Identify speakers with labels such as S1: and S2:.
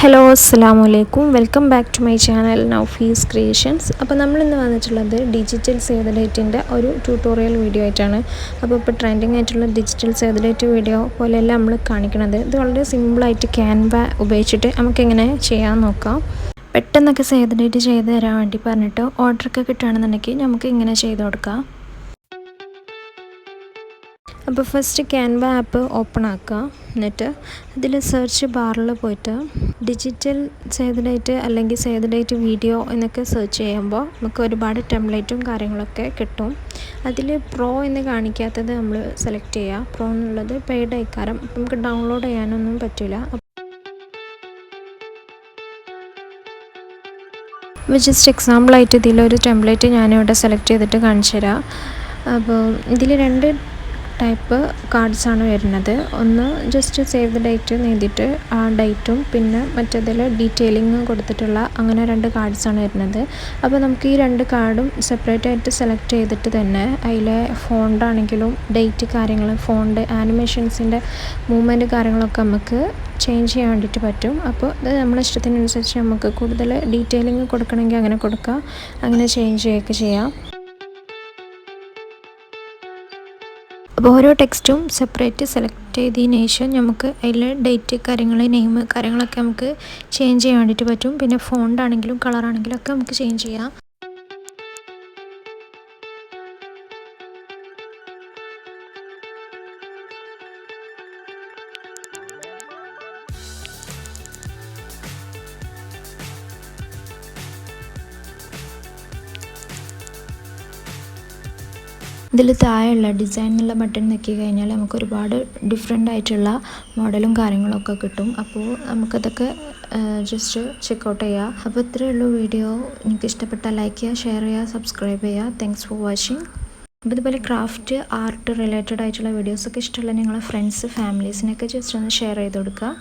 S1: Hello അസ്സലാമു അലൈക്കും welcome back to my channel Naufees creations. അപ്പോൾ നമ്മളിന്ന് വന്നിട്ടുള്ളത് ഡിജിറ്റൽ സേവ് ദ ഡേറ്റിൻ്റെ ഒരു ട്യൂട്ടോറിയൽ വീഡിയോ ആയിട്ടാണ്. അപ്പോൾ ട്രെൻഡിങ് ആയിട്ടുള്ള digital save the date video പോലെയല്ല നമ്മൾ കാണിക്കുന്നത്. ഇത് വളരെ സിമ്പിളായിട്ട് ക്യാൻവ ഉപയോഗിച്ചിട്ട് നമുക്കെങ്ങനെ ചെയ്യാൻ നോക്കാം. പെട്ടെന്നൊക്കെ സേവ് ദ ഡേറ്റ് ചെയ്ത് തരാൻ വേണ്ടി പറഞ്ഞിട്ട് ഓർഡറൊക്കെ കിട്ടുകയാണെന്നുണ്ടെങ്കിൽ നമുക്ക് ഇങ്ങനെ ചെയ്ത് കൊടുക്കാം. അപ്പോൾ ഫസ്റ്റ് ക്യാൻവ ആപ്പ് ഓപ്പൺ ആക്കുക. എന്നിട്ട് ഇതിൽ സെർച്ച് ബാറിൽ പോയിട്ട് ഡിജിറ്റൽ സേവ് ദ ഡേറ്റ് അല്ലെങ്കിൽ സേവ് ദ ഡേറ്റ് വീഡിയോ എന്നൊക്കെ സെർച്ച് ചെയ്യുമ്പോൾ നമുക്ക് ഒരുപാട് ടെംപ്ലേറ്റും കാര്യങ്ങളൊക്കെ കിട്ടും. അതിൽ പ്രോ എന്ന് കാണിക്കാത്തത് നമ്മൾ സെലക്ട് ചെയ്യുക. പ്രോ എന്നുള്ളത് പെയ്ഡ് ആയിക്കാരം, നമുക്ക് ഡൗൺലോഡ് ചെയ്യാനൊന്നും പറ്റില്ല. അപ്പോൾ ജസ്റ്റ് എക്സാമ്പിളായിട്ട് ഇതിലൊരു ടെംപ്ലേറ്റ് ഞാനിവിടെ സെലക്ട് ചെയ്തിട്ട് കാണിച്ചു തരാം. അപ്പോൾ ഇതിൽ രണ്ട് ടൈപ്പ് കാർഡ്സാണ് വരുന്നത്. ഒന്ന് ജസ്റ്റ് സേവ് ദ ഡേറ്റ് എഴുതിയിട്ട് ആ ഡേറ്റും പിന്നെ മറ്റേതിൽ ഡീറ്റെയിലിംഗ് കൊടുത്തിട്ടുള്ള അങ്ങനെ രണ്ട് കാർഡ്സാണ് വരുന്നത്. അപ്പോൾ നമുക്ക് ഈ രണ്ട് കാർഡും സെപ്പറേറ്റ് ആയിട്ട് സെലക്ട് ചെയ്തിട്ട് തന്നെ അതിലെ ഫോണ്ടാണെങ്കിലും ഡേറ്റ് കാര്യങ്ങൾ ഫോണ്ട് ആനിമേഷൻസിൻ്റെ മൂവ്മെൻറ്റ് കാര്യങ്ങളൊക്കെ നമുക്ക് ചേഞ്ച് ചെയ്യാൻ വേണ്ടിയിട്ട് പറ്റും. അപ്പോൾ ഇത് നമ്മുടെ ഇഷ്ടത്തിനനുസരിച്ച് നമുക്ക് കൂടുതൽ ഡീറ്റെയിലിംഗ് കൊടുക്കണമെങ്കിൽ അങ്ങനെ കൊടുക്കാം, അങ്ങനെ ചേഞ്ച് ചെയ്യുകയൊക്കെ ചെയ്യാം. അപ്പോൾ ഓരോ ടെക്സ്റ്റും സെപ്പറേറ്റ് സെലക്ട് ചെയ്തതിന് ശേഷം നമുക്ക് അതിൽ ഡേറ്റ് കാര്യങ്ങൾ നെയിം കാര്യങ്ങളൊക്കെ നമുക്ക് ചേഞ്ച് ചെയ്യാൻ വേണ്ടിയിട്ട് പറ്റും. പിന്നെ ഫോണ്ടാണെങ്കിലും കളറാണെങ്കിലും ഒക്കെ നമുക്ക് ചേഞ്ച് ചെയ്യാം. ഇതിൽ താഴെയുള്ള ഡിസൈൻ എന്നുള്ള ബട്ടൺ ഞെക്കി കഴിഞ്ഞാൽ നമുക്ക് ഒരുപാട് ഡിഫറെൻ്റ് ആയിട്ടുള്ള മോഡലും കാര്യങ്ങളൊക്കെ കിട്ടും. അപ്പോൾ നമുക്കതൊക്കെ ജസ്റ്റ് ചെക്കൗട്ട് ചെയ്യാം. അപ്പോൾ ഇത്രയേ ഉള്ളൂ വീഡിയോ. നിങ്ങൾക്ക് ഇഷ്ടപ്പെട്ടാൽ ലൈക്ക് ചെയ്യുക, ഷെയർ ചെയ്യുക, സബ്സ്ക്രൈബ് ചെയ്യുക. Thanks for watching. അപ്പോൾ ഇതുപോലെ ക്രാഫ്റ്റ് ആർട്ട് റിലേറ്റഡ് ആയിട്ടുള്ള വീഡിയോസൊക്കെ ഇഷ്ടമുള്ള നിങ്ങളെ ഫ്രണ്ട്സ് ഫാമിലീസിനൊക്കെ ജസ്റ്റ് ഒന്ന് ഷെയർ ചെയ്ത് കൊടുക്കുക.